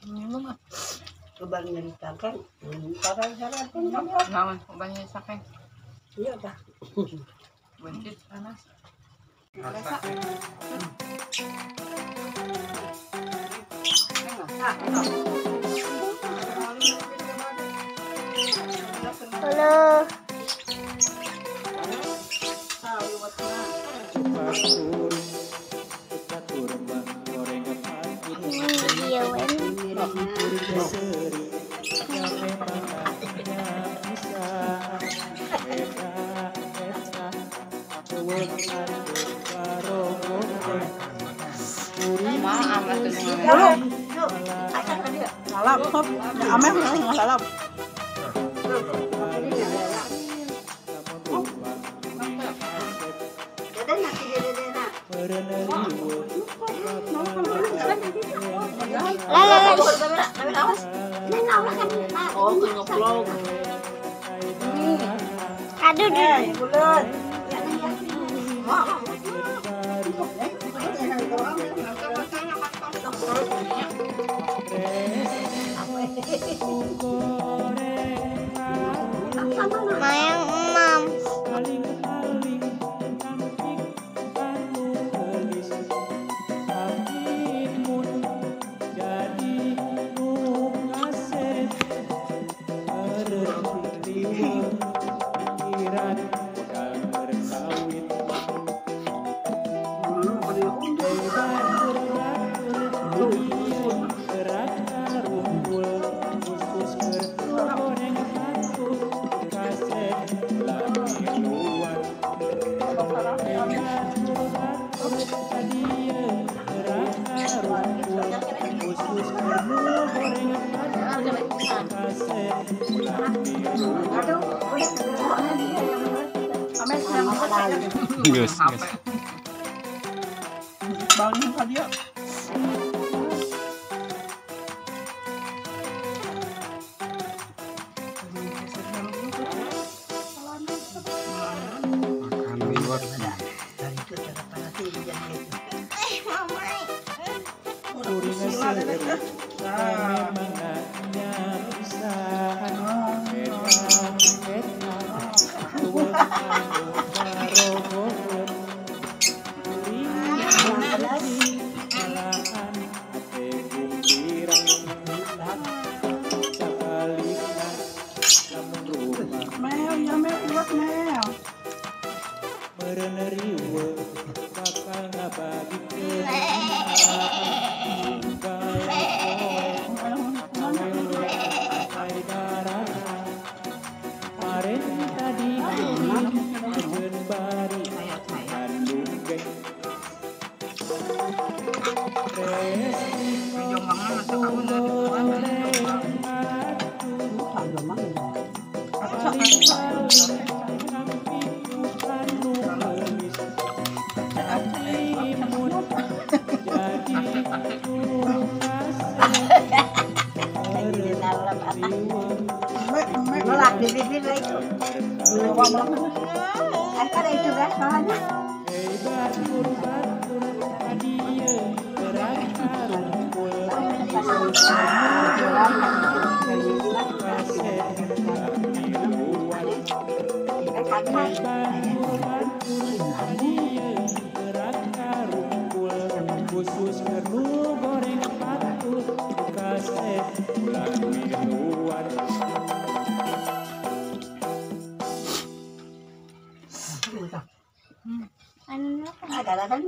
Minum ah. Coba nyeritakan. Saran-saran pun Naon banyak sakeng. iya dah. Buncit panas. Halo. Iya, Wen. Lalap, hop. Ameh lalap. Oh, ngeplong. Aduh, Bulan. Mayang emam. Yes, yes. Bangun ka dia. Makan liwat. Dari itu cara panas ini jadi itu. Mel, ya Mel, liwat Mel. Nolak di bibir lah itu. Ada itu dah soalnya. Khusus menu goreng patut kaset bulan minuan. Anu Ada kan?